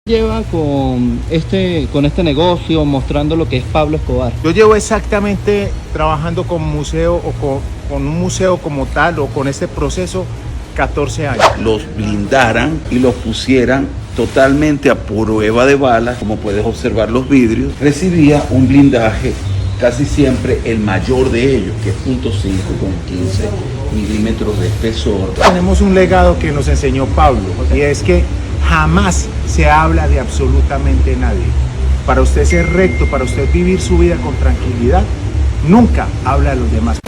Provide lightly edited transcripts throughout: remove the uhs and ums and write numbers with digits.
Lleva con este negocio mostrando lo que es Pablo Escobar. Yo llevo exactamente trabajando con museo o con un museo como tal o con este proceso 14 años. Los blindaran y los pusieran totalmente a prueba de balas, como puedes observar los vidrios. Recibía un blindaje casi siempre el mayor de ellos, que es .5 con 15 milímetros de espesor. Tenemos un legado que nos enseñó Pablo, y es que jamás se habla de absolutamente nadie. Para usted ser recto, para usted vivir su vida con tranquilidad, nunca habla de los demás.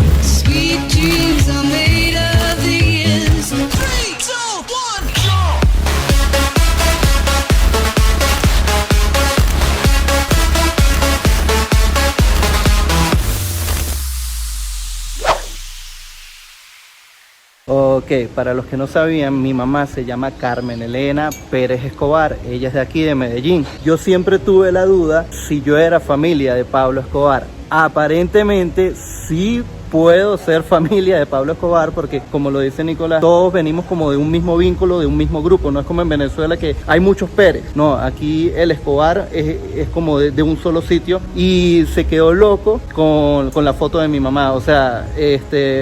Ok, para los que no sabían, mi mamá se llama Carmen Elena Pérez Escobar. Ella es de aquí, de Medellín. Yo siempre tuve la duda si yo era familia de Pablo Escobar. Aparentemente sí puedo ser familia de Pablo Escobar, porque como lo dice Nicolás, todos venimos como de un mismo vínculo, de un mismo grupo. No es como en Venezuela que hay muchos Pérez. No, aquí el Escobar es como de un solo sitio, y se quedó loco con la foto de mi mamá. O sea,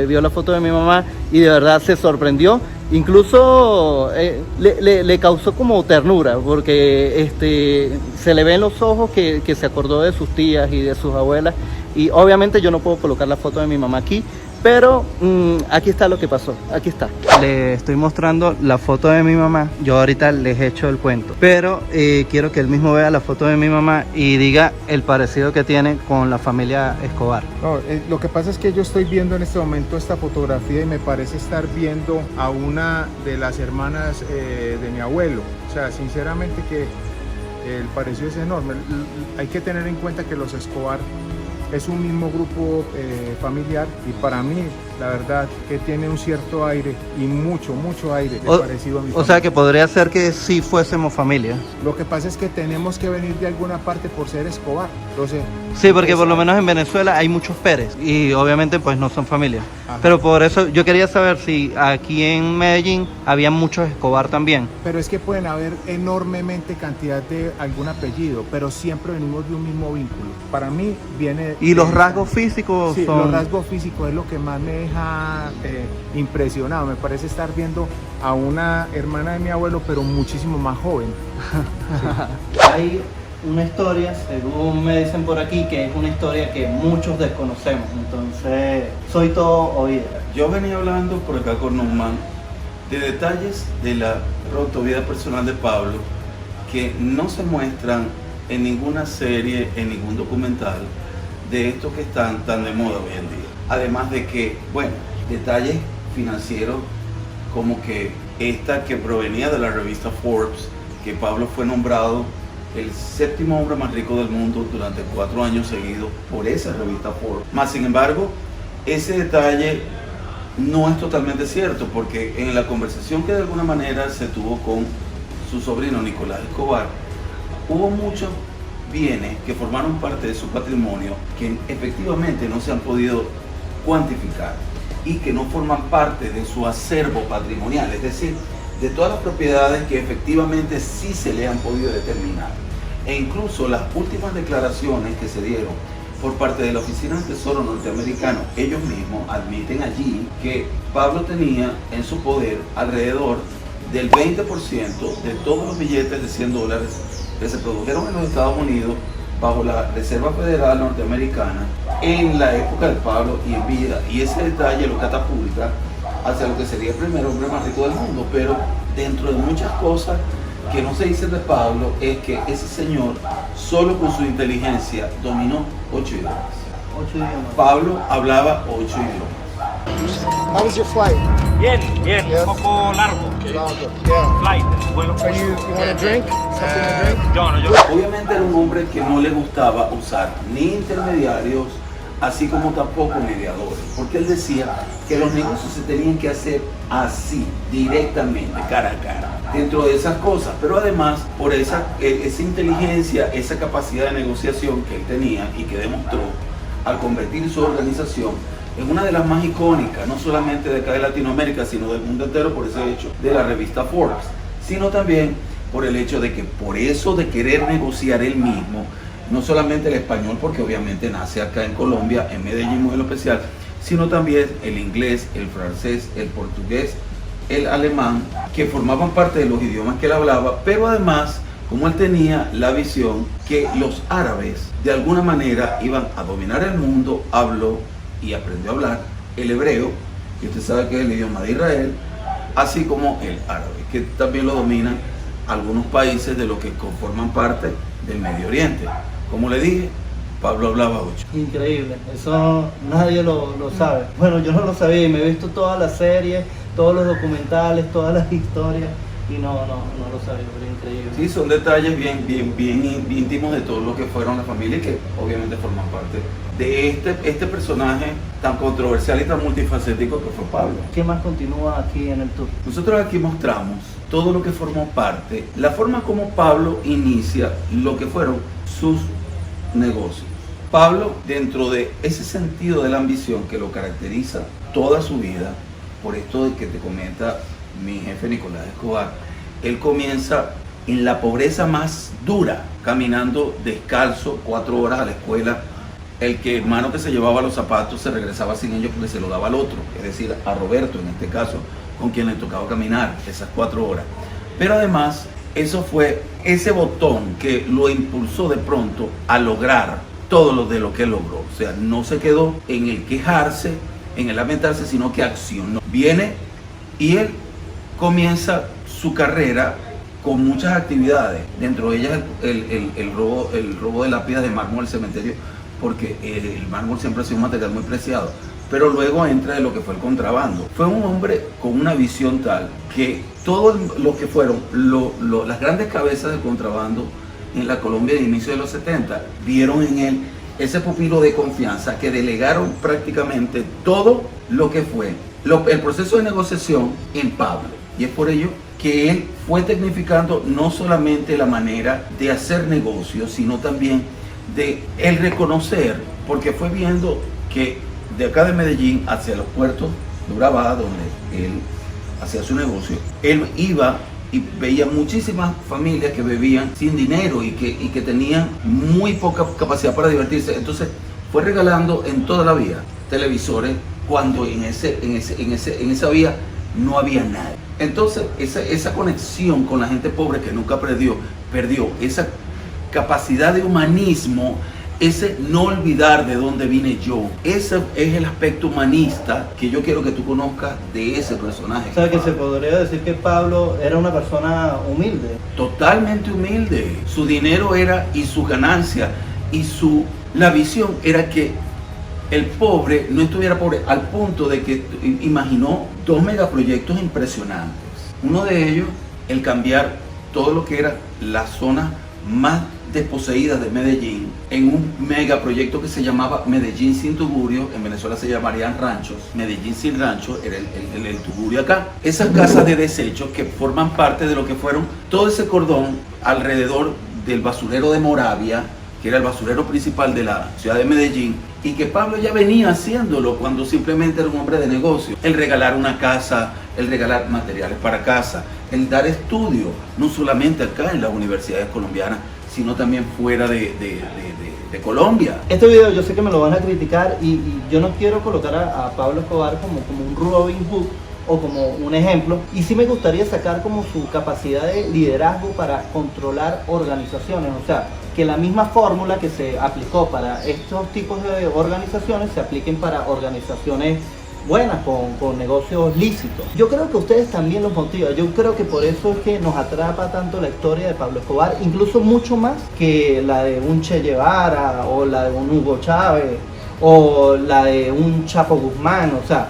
vio la foto de mi mamá y de verdad se sorprendió. Incluso le causó como ternura, porque se le ve en los ojos que se acordó de sus tías y de sus abuelas. Y obviamente yo no puedo colocar la foto de mi mamá aquí, pero aquí está lo que pasó, aquí está. Les estoy mostrando la foto de mi mamá. Yo ahorita les echo el cuento, pero quiero que él mismo vea la foto de mi mamá y diga el parecido que tiene con la familia Escobar. No, lo que pasa es que yo estoy viendo en este momento esta fotografía y me parece estar viendo a una de las hermanas de mi abuelo. O sea, sinceramente que el parecido es enorme. Hay que tener en cuenta que los Escobar es un mismo grupo familiar, y para mí la verdad que tiene un cierto aire, y mucho aire parecido a mi familia. O sea que podría ser que sí fuésemos familia. Lo que pasa es que tenemos que venir de alguna parte por ser Escobar. Entonces, sí, porque por lo menos en Venezuela hay muchos Pérez y obviamente pues no son familia. Ajá. Pero por eso yo quería saber si aquí en Medellín había muchos Escobar también. Pero es que pueden haber enormemente cantidad de algún apellido, pero siempre venimos de un mismo vínculo. Para mí viene... ¿Y los rasgos físicos sí, son...? Los rasgos físicos es lo que más me deja impresionado. Me parece estar viendo a una hermana de mi abuelo, pero muchísimo más joven. Sí. Hay una historia, según me dicen por aquí, que es una historia que muchos desconocemos. Entonces, soy todo oído. Yo venía hablando por acá con Norman de detalles de la pronto vida personal de Pablo que no se muestran en ninguna serie, en ningún documental de estos que están tan de moda hoy en día. Además de que, bueno, detalles financieros como que esta que provenía de la revista Forbes, que Pablo fue nombrado el 7º hombre más rico del mundo durante 4 años seguidos por esa revista Forbes. Más sin embargo, ese detalle no es totalmente cierto, porque en la conversación que de alguna manera se tuvo con su sobrino Nicolás Escobar, hubo muchos bienes que formaron parte de su patrimonio que efectivamente no se han podido cuantificar y que no forman parte de su acervo patrimonial, es decir, de todas las propiedades que efectivamente sí se le han podido determinar. E incluso las últimas declaraciones que se dieron por parte de la Oficina del Tesoro norteamericano, ellos mismos admiten allí que Pablo tenía en su poder alrededor del 20% de todos los billetes de $100 que se produjeron en los Estados Unidos bajo la Reserva Federal norteamericana en la época de Pablo y en vida. Y ese detalle lo catapulta hacia lo que sería el primer hombre más rico del mundo. Pero dentro de muchas cosas que no se dicen de Pablo es que ese señor solo con su inteligencia dominó 8 idiomas. 8 idiomas. Pablo hablaba 8 idiomas. How was your flight? Bien, Yes. un poco largo. Yeah. Flight, vuelo. So you want a drink? Something to drink? Yo. Obviamente era un hombre que no le gustaba usar ni intermediarios, así como tampoco mediadores, porque él decía que los negocios se tenían que hacer así, directamente, cara a cara, dentro de esas cosas, pero además por esa inteligencia, esa capacidad de negociación que él tenía y que demostró al convertir su organización en una de las más icónicas, no solamente de acá de Latinoamérica, sino del mundo entero por ese hecho de la revista Forbes, sino también por el hecho de que por eso de querer negociar él mismo, no solamente el español, porque obviamente nace acá en Colombia, en Medellín muy en lo especial, sino también el inglés, el francés, el portugués, el alemán, que formaban parte de los idiomas que él hablaba, pero además, como él tenía la visión que los árabes de alguna manera iban a dominar el mundo, habló y aprendió a hablar el hebreo, que usted sabe que es el idioma de Israel, así como el árabe, que también lo dominan algunos países de los que conforman parte del Medio Oriente. Como le dije, Pablo hablaba 8. Increíble, eso nadie lo sabe. Bueno, yo no lo sabía y me he visto todas las series, todos los documentales, todas las historias y no lo sabía, pero increíble. Sí, son detalles bien íntimos de todo lo que fueron la familia y que obviamente forman parte de este personaje tan controversial y tan multifacético que fue Pablo. ¿Qué más continúa aquí en el tour? Nosotros aquí mostramos todo lo que formó parte, la forma como Pablo inicia lo que fueron sus negocios. Pablo, dentro de ese sentido de la ambición que lo caracteriza toda su vida, por esto de que te comenta mi jefe Nicolás Escobar, él comienza en la pobreza más dura, caminando descalzo 4 horas a la escuela. El hermano que se llevaba los zapatos se regresaba sin ellos porque se lo daba al otro, es decir, a Roberto en este caso, con quien le tocaba caminar esas 4 horas. Pero además, eso fue ese botón que lo impulsó de pronto a lograr todo lo de lo que logró. O sea, no se quedó en el quejarse, en el lamentarse, sino que accionó. Viene y él comienza su carrera con muchas actividades, dentro de ellas el robo de lápidas de mármol al cementerio, porque el mármol siempre ha sido un material muy preciado, pero luego entra de lo que fue el contrabando. Fue un hombre con una visión tal que todos los que fueron las grandes cabezas del contrabando en la Colombia de inicio de los 70 vieron en él ese pupilo de confianza que delegaron prácticamente todo lo que fue el proceso de negociación en Pablo. Y es por ello que él fue tecnificando no solamente la manera de hacer negocios, sino también de el reconocer, porque fue viendo que de acá de Medellín hacia los puertos de Urabá, donde él hacía su negocio, él iba y veía muchísimas familias que vivían sin dinero y que tenían muy poca capacidad para divertirse. Entonces fue regalando en toda la vía televisores cuando en esa vía no había nadie. Entonces esa conexión con la gente pobre que nunca perdió esa capacidad de humanismo, ese no olvidar de dónde vine yo. Ese es el aspecto humanista que yo quiero que tú conozcas de ese personaje. O sea, que se podría decir que Pablo era una persona humilde. Totalmente humilde. Su dinero era, y su ganancia, y la visión era que el pobre no estuviera pobre, al punto de que imaginó 2 megaproyectos impresionantes. Uno de ellos, el cambiar todo lo que era la zona más desposeídas de Medellín en un megaproyecto que se llamaba Medellín sin Tugurio. En Venezuela se llamarían ranchos. Medellín sin rancho era el Tugurio acá. Esas casas de desechos que forman parte de lo que fueron todo ese cordón alrededor del basurero de Moravia, que era el basurero principal de la ciudad de Medellín, y que Pablo ya venía haciéndolo cuando simplemente era un hombre de negocio. El regalar una casa, el regalar materiales para casa, el dar estudio, no solamente acá en las universidades colombianas, sino también fuera de Colombia. Este video yo sé que me lo van a criticar y yo no quiero colocar a Pablo Escobar como un Robin Hood o como un ejemplo, y sí me gustaría sacar como su capacidad de liderazgo para controlar organizaciones. O sea, que la misma fórmula que se aplicó para estos tipos de organizaciones se apliquen para organizaciones buenas, con negocios lícitos. Yo creo que a ustedes también los motiva. Yo creo que por eso es que nos atrapa tanto la historia de Pablo Escobar, incluso mucho más que la de un Che Guevara o la de un Hugo Chávez o la de un Chapo Guzmán. O sea,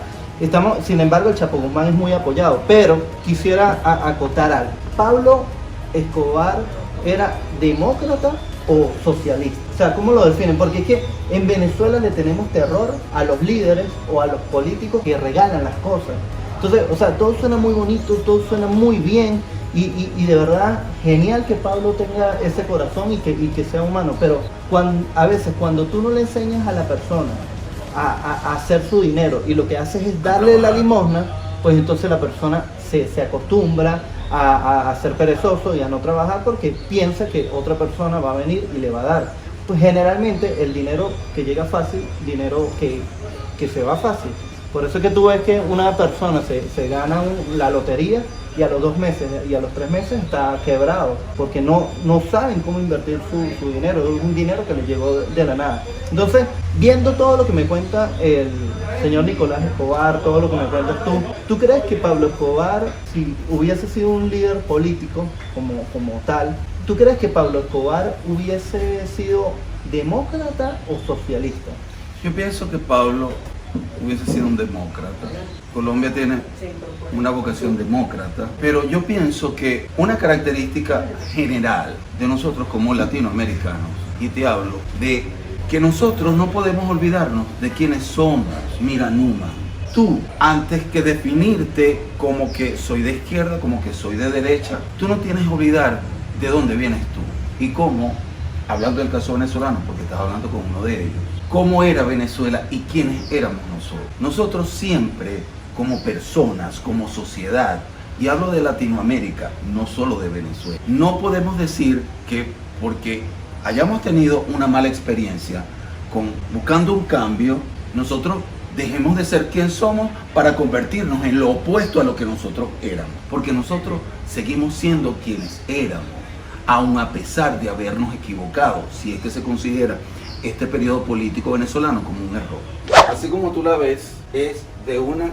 sin embargo, el Chapo Guzmán es muy apoyado, pero quisiera acotar algo. ¿Pablo Escobar era demócrata o socialista? O sea, ¿cómo lo definen? Porque es que en Venezuela le tenemos terror a los líderes o a los políticos que regalan las cosas. Entonces, o sea, todo suena muy bonito, todo suena muy bien y de verdad genial que Pablo tenga ese corazón y que sea humano, pero a veces cuando tú no le enseñas a la persona a hacer su dinero y lo que haces es darle la limosna, pues entonces la persona se acostumbra a ser perezoso y a no trabajar porque piensa que otra persona va a venir y le va a dar. Pues generalmente el dinero que llega fácil, dinero que se va fácil. Por eso es que tú ves que una persona se gana la lotería y a los 2 meses y a los 3 meses está quebrado porque no saben cómo invertir su dinero, es un dinero que les llegó de la nada. Entonces, viendo todo lo que me cuenta el señor Nicolás Escobar, todo lo que me cuentas ¿tú crees que Pablo Escobar, si hubiese sido un líder político como tal, tú crees que Pablo Escobar hubiese sido demócrata o socialista? Yo pienso que Pablo hubiese sido un demócrata. Colombia tiene una vocación demócrata, pero yo pienso que una característica general de nosotros como latinoamericanos, y te hablo de que nosotros no podemos olvidarnos de quiénes somos. Mira, Numa, tú, antes que definirte como que soy de izquierda, como que soy de derecha, tú no tienes que olvidar de dónde vienes tú y cómo, hablando del caso venezolano, porque estás hablando con uno de ellos, cómo era Venezuela y quiénes éramos nosotros. Nosotros siempre, como personas, como sociedad, y hablo de Latinoamérica, no solo de Venezuela, no podemos decir que porque hayamos tenido una mala experiencia buscando un cambio, nosotros dejemos de ser quien somos para convertirnos en lo opuesto a lo que nosotros éramos. Porque nosotros seguimos siendo quienes éramos, aun a pesar de habernos equivocado, si es que se considera este periodo político venezolano como un error. Así como tú la ves, es de una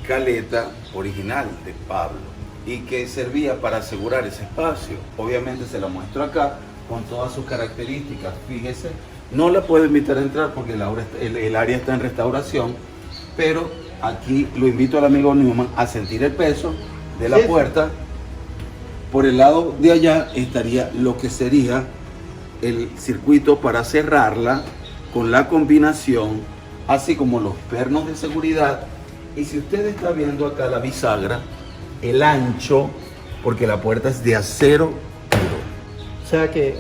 caleta original de Pablo y que servía para asegurar ese espacio. Obviamente se la muestro acá con todas sus características. Fíjese, no la puedo invitar a entrar porque el área está en restauración, pero aquí lo invito al amigo Newman a sentir el peso de la puerta. Por el lado de allá estaría lo que sería el circuito para cerrarla con la combinación, así como los pernos de seguridad. Y si usted está viendo acá la bisagra, el ancho, porque la puerta es de acero puro. O sea que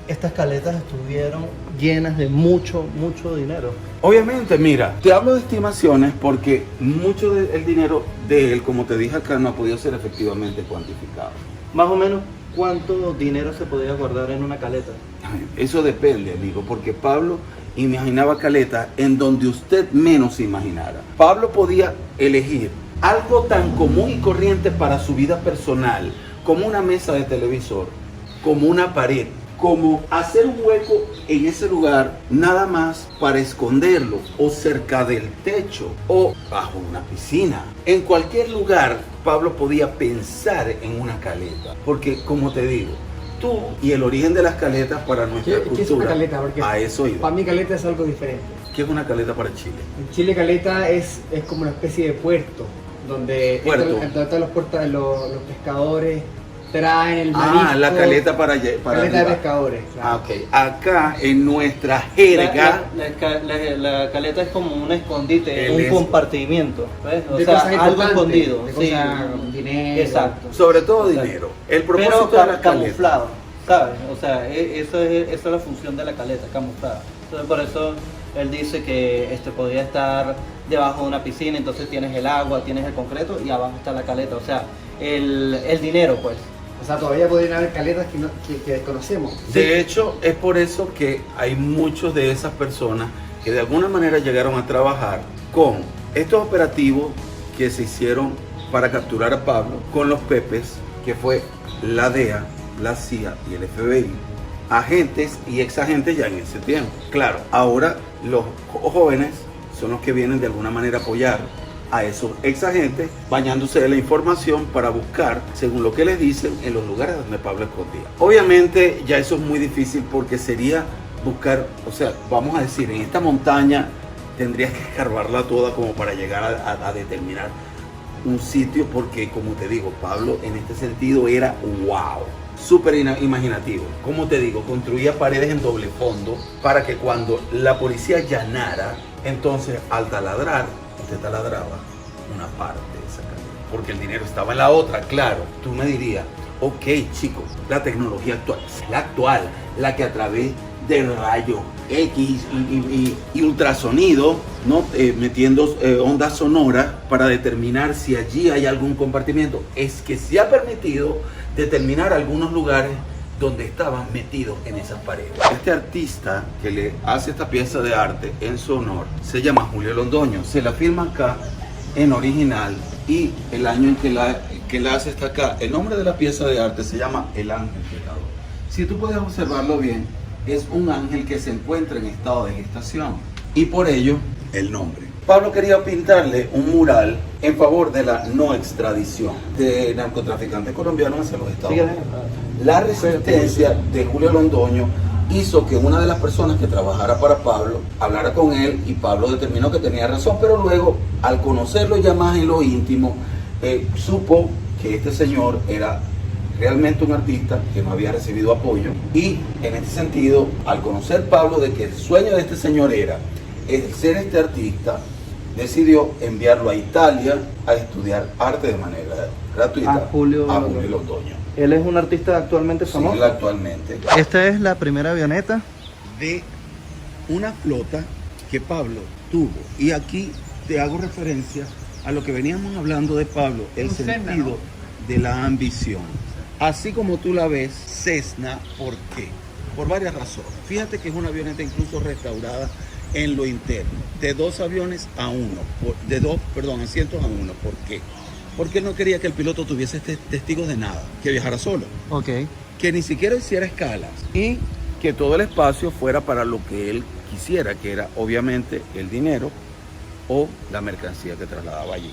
estas caletas estuvieron llenas de mucho dinero. Obviamente, mira, te hablo de estimaciones porque mucho del dinero de él, como te dije acá, no ha podido ser efectivamente cuantificado. Más o menos, ¿cuánto dinero se podía guardar en una caleta? Eso depende, amigo, porque Pablo imaginaba caletas en donde usted menos se imaginara. Pablo podía elegir algo tan común y corriente para su vida personal, como una mesa de televisor, como una pared, como hacer un hueco en ese lugar nada más para esconderlo, o cerca del techo, o bajo una piscina. En cualquier lugar Pablo podía pensar en una caleta, porque como te digo, tú y el origen de las caletas para nuestra cultura. ¿Qué es una caleta? Porque a eso iba. para mí caleta es algo diferente. ¿Qué es una caleta para Chile? En Chile caleta es como una especie de puerto, donde están los pescadores traen el marisco. La caleta para caleta arriba. de pescadores, claro. Ok, acá en nuestra jerga, La caleta es como un escondite, El un es- compartimiento, ¿ves? O De sea, cosas algo importantes, escondido. de Sí. cosas, dinero. Exacto. sobre todo Exacto. dinero. El Pero propósito de la caleta. camuflado, ¿sabes? O sea, eso es la función de la caleta, camuflada. Entonces por eso él dice que podría estar debajo de una piscina, entonces tienes el agua, tienes el concreto y abajo está la caleta. O sea, el dinero, pues. O sea, todavía podrían haber caletas que desconocemos. De hecho, es por eso que hay muchos de esas personas que de alguna manera llegaron a trabajar con estos operativos que se hicieron para capturar a Pablo, con los Pepes, que fue la DEA, la CIA y el FBI, agentes y exagentes ya en ese tiempo. Claro, ahora los jóvenes son los que vienen de alguna manera a apoyar a esos exagentes, bañándose de la información para buscar, según lo que les dicen, en los lugares donde Pablo escondía. Obviamente ya eso es muy difícil porque sería buscar, o sea, vamos a decir, en esta montaña tendrías que escarbarla toda como para llegar a determinar un sitio, porque como te digo, Pablo en este sentido era wow, súper imaginativo. Como te digo, construía paredes en doble fondo para que cuando la policía allanara, entonces al taladrar, usted taladraba una parte de esa caleta, porque el dinero estaba en la otra. Claro, tú me dirías, ok chicos, la tecnología actual, la que a través del rayo X y ultrasonido, ¿no? Metiendo ondas sonoras para determinar si allí hay algún compartimiento. Es que se ha permitido determinar algunos lugares donde estaban metidos en esas paredes. Este artista que le hace esta pieza de arte en su honor se llama Julio Londoño. Se la firma acá en original y el año en que la hace está acá. El nombre de la pieza de arte se llama El Ángel Pecador. Si tú puedes observarlo bien, es un ángel que se encuentra en estado de gestación y por ello el nombre. Pablo quería pintarle un mural en favor de la no extradición de narcotraficantes colombianos hacia los Estados Unidos. La resistencia de Julio Londoño hizo que una de las personas que trabajara para Pablo hablara con él y Pablo determinó que tenía razón, pero luego, al conocerlo ya más en lo íntimo, supo que este señor era realmente un artista que no había recibido apoyo y en este sentido, al conocer Pablo de que el sueño de este señor era el ser este artista, decidió enviarlo a Italia a estudiar arte de manera gratuita a Julio Londoño. Él es un artista actualmente famoso. Sí, actualmente. Esta es la primera avioneta De una flota que Pablo tuvo. Y aquí te hago referencia a lo que veníamos hablando de Pablo, el sentido de la ambición. Así como tú la ves, Cessna, ¿por qué? Por varias razones. Fíjate que es una avioneta incluso restaurada en lo interno, de 2 aviones a 1, de 2 asientos a 1. ¿Por qué? Porque él no quería que el piloto tuviese testigos de nada, que viajara solo, que ni siquiera hiciera escalas y que todo el espacio fuera para lo que él quisiera, que era obviamente el dinero o la mercancía que trasladaba allí.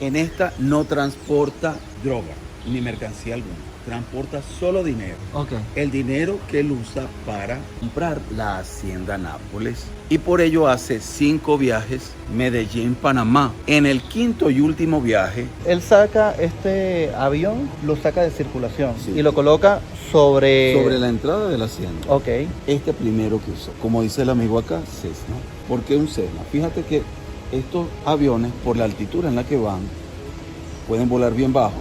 En esta no transporta droga ni mercancía alguna, transporta solo dinero. El dinero que él usa para comprar la hacienda Nápoles. Y por ello hace 5 viajes, Medellín-Panamá. En el 5º y último viaje, él saca este avión, lo saca de circulación y lo coloca sobre la entrada de la hacienda. Este primero que usó, como dice el amigo acá, Cessna. ¿Por qué un Cessna? Fíjate que estos aviones, por la altitud en la que van, pueden volar bien bajo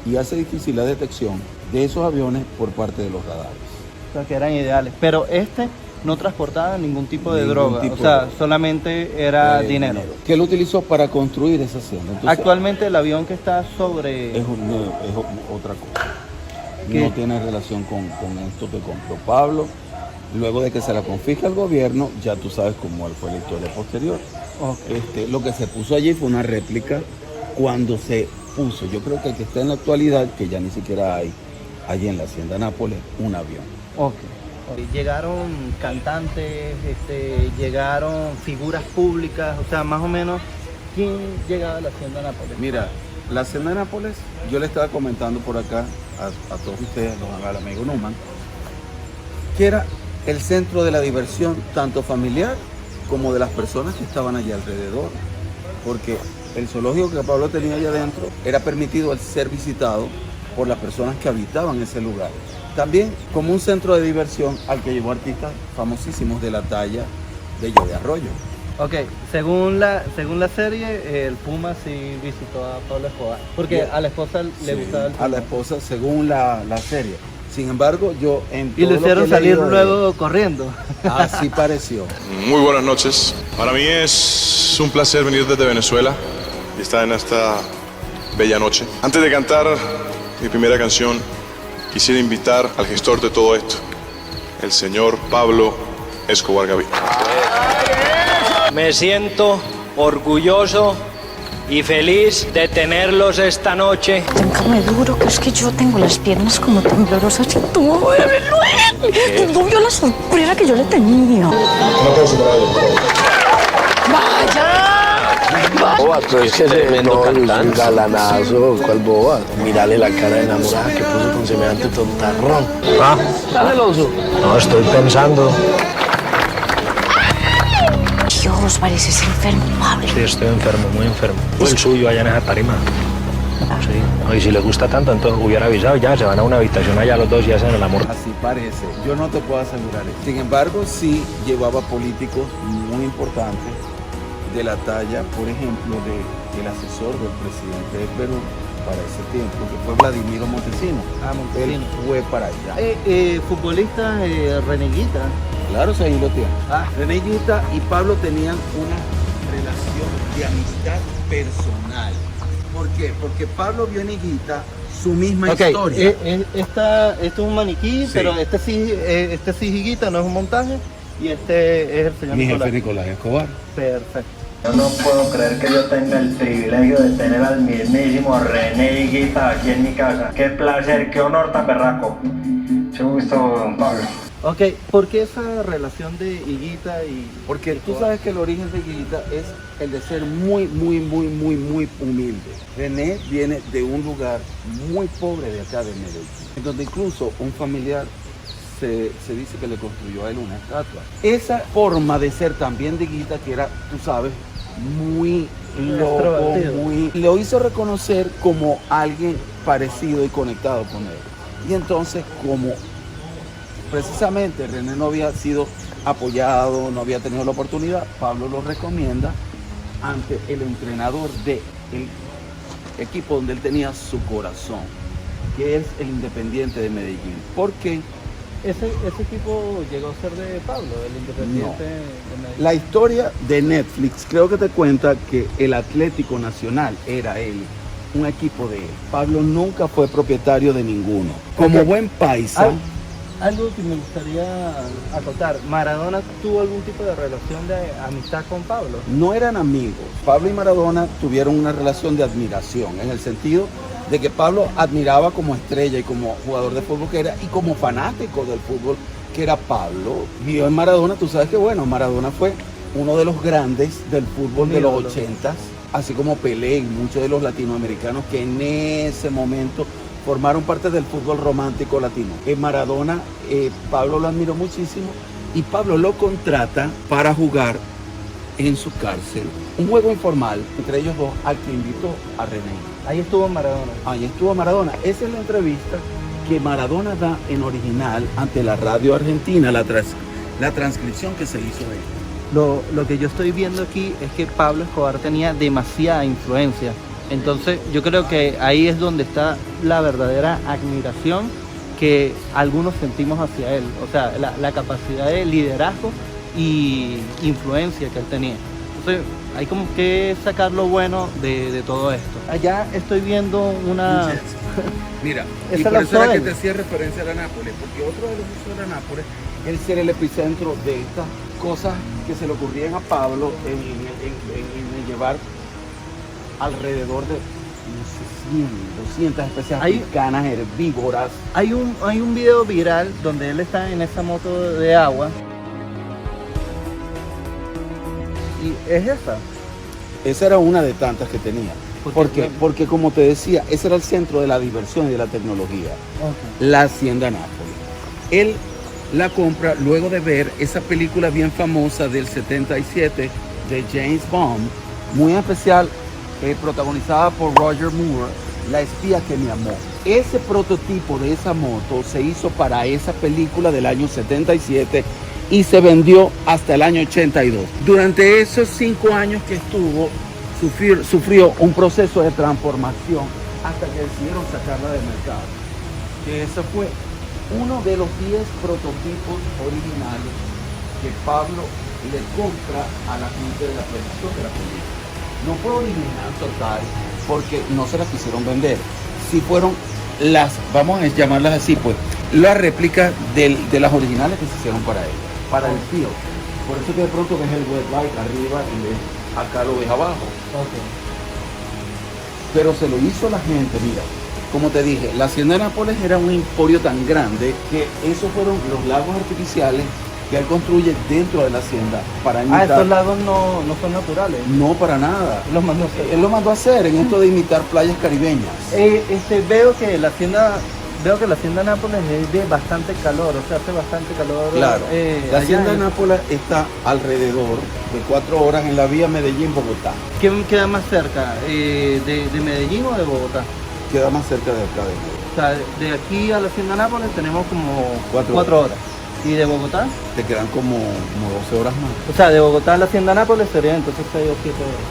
y hace difícil la detección de esos aviones por parte de los radares. O sea, que eran ideales. Pero este no transportaba ningún tipo de droga, o sea, solamente era dinero. Que él utilizó para construir esa hacienda. Entonces, actualmente el avión que está sobre... es otra cosa. No tiene relación con esto que compró Pablo. Luego de que se la confisca el gobierno, ya tú sabes cómo fue la historia posterior. Lo que se puso allí fue una réplica cuando se puso, yo creo que el que está en la actualidad, que ya ni siquiera hay allí en la hacienda Nápoles, un avión. Llegaron cantantes, llegaron figuras públicas, o sea, más o menos, ¿quién llegaba a la hacienda Nápoles? Mira, la hacienda Nápoles, yo le estaba comentando por acá a todos ustedes, al amigo Numan, que era el centro de la diversión, tanto familiar como de las personas que estaban allí alrededor, porque el zoológico que Pablo tenía allá adentro era permitido al ser visitado por las personas que habitaban ese lugar. También como un centro de diversión al que llevó artistas famosísimos de la talla de Joey Arroyo. Según la serie, el Puma sí visitó a Pablo Escobar, porque a la esposa le gustaba el Puma. A la esposa, según la serie. Sin embargo, yo en todo y lo hicieron salir luego corriendo. Así pareció. Muy buenas noches. Para mí es un placer venir desde Venezuela y estar en esta bella noche. Antes de cantar mi primera canción, quisiera invitar al gestor de todo esto, el señor Pablo Escobar Gaviria. Me siento orgulloso y feliz de tenerlos esta noche. Téngame duro, que es que yo tengo las piernas como temblorosas y tú no vio la sorpresa que yo le tenía. No puedo superar el ¡Vaya! Boba, tú es que tremendo cantante. Galanazo, ¿cuál boba? Mírale la cara de enamorada que puso con semejante tontarrón. ¿Estás celoso? No, estoy pensando. Dios, pareces enfermo, Pablo. Sí, estoy enfermo, muy enfermo. El suyo allá en esa tarima. Sí. Y si le gusta tanto, entonces hubiera avisado, ya se van a una habitación allá los dos y hacen el amor. Así parece. Yo no te puedo asegurar eso. Sin embargo, sí llevaba políticos muy importantes de la talla, por ejemplo, del asesor del presidente de Perú para ese tiempo, que fue Vladimiro Montesino. Montesino. Él fue para allá. Futbolista Reneguita. Claro, sí, ahí lo tiene. René Higuita y Pablo tenían una relación de amistad personal. ¿Por qué? Porque Pablo vio en Higuita su misma historia. Esto es un maniquí, Sí. pero este sí es Higuita, no es un montaje. Y este es el señor Mi Nicolás. jefe Nicolás Escobar. Perfecto. Yo no puedo creer que yo tenga el privilegio de tener al mismísimo René Higuita aquí en mi casa. Qué placer, qué honor tan berraco. Mucho gusto, don Pablo. Ok, ¿por qué esa relación de Higuita y...? Porque tú sabes que el origen de Higuita es el de ser muy humilde. René viene de un lugar muy pobre de acá de Medellín, en donde incluso un familiar se dice que le construyó a él una estatua. Esa forma de ser también de Higuita, que era, tú sabes, muy loco, lo hizo reconocer como alguien parecido y conectado con él. Y entonces, como precisamente René no había sido apoyado, no había tenido la oportunidad, Pablo lo recomienda ante el entrenador del equipo donde él tenía su corazón, que es el Independiente de Medellín. ¿Por qué? Ese equipo llegó a ser de Pablo, el Independiente de Medellín. La historia de Netflix creo que te cuenta que el Atlético Nacional era él, un equipo de él. Pablo nunca fue propietario de ninguno. Como buen paisa... Algo que me gustaría acotar, ¿Maradona tuvo algún tipo de relación de amistad con Pablo? No eran amigos. Pablo y Maradona tuvieron una relación de admiración, en el sentido de que Pablo admiraba como estrella y como jugador de fútbol que era, y como fanático del fútbol que era Pablo. Vio en Maradona, tú sabes que bueno, Maradona fue uno de los grandes del fútbol de los 80s, así como Pelé y muchos de los latinoamericanos que en ese momento formaron parte del fútbol romántico latino. En Maradona, Pablo lo admiró muchísimo y Pablo lo contrata para jugar en su cárcel. Un juego informal entre ellos dos al que invitó a René. Ahí estuvo Maradona. Ahí estuvo Maradona. Esa es la entrevista que Maradona da en original ante la radio argentina, la transcripción que se hizo de él. Lo que yo estoy viendo aquí es que Pablo Escobar tenía demasiada influencia. Entonces yo creo que ahí es donde está la verdadera admiración que algunos sentimos hacia él. O sea, la capacidad de liderazgo y influencia que él tenía. Entonces hay como que sacar lo bueno de todo esto. Allá estoy viendo una... Mira, y Esa por la eso era soy. que te hacía referencia a la Nápoles, porque otro de los usos de la Nápoles es ser el epicentro de estas cosas que se le ocurrían a Pablo en llevar alrededor de, no sé, 100, 200 especies africanas herbívoras. Hay un video viral donde él está en esa moto de agua. Y es esa. Esa era una de tantas que tenía. ¿Por qué? Porque como te decía, ese era el centro de la diversión y de la tecnología. Okay. La Hacienda Nápoles. Él la compra luego de ver esa película bien famosa del 77 de James Bond, muy especial, protagonizada por Roger Moore, La espía que me amó. Ese prototipo de esa moto se hizo para esa película del año 77 y se vendió hasta el año 82. Durante esos 5 años que estuvo, sufrió un proceso de transformación hasta que decidieron sacarla del mercado. Que ese fue uno de los 10 prototipos originales que Pablo le compra a la gente de la producción de la película. No fue original total porque no se las quisieron vender. Sí fueron las, vamos a llamarlas así, pues, las réplicas de las originales que se hicieron para él, para el tío. Por eso que de pronto ves el wet light arriba y ves, acá lo ves abajo. Okay. Pero se lo hizo la gente, mira. Como te dije, la Hacienda de Nápoles era un emporio tan grande que esos fueron los lagos artificiales que él construye dentro de la hacienda para imitar. Estos lagos no son naturales. No, para nada. Los mandó a hacer. Él lo mandó a hacer en esto de imitar playas caribeñas. Veo que la hacienda Nápoles es de bastante calor, o sea, hace bastante calor. Claro. La hacienda de allá. Nápoles está alrededor de 4 horas en la vía Medellín-Bogotá. ¿Quién queda más cerca? ¿De Medellín o de Bogotá? Queda más cerca de acá de Bogotá. O sea, de aquí a la hacienda Nápoles tenemos como 4 4 horas. ¿Y de Bogotá? Te quedan como 12 horas más. O sea, de Bogotá a la hacienda Nápoles serían entonces 6 o 7 horas.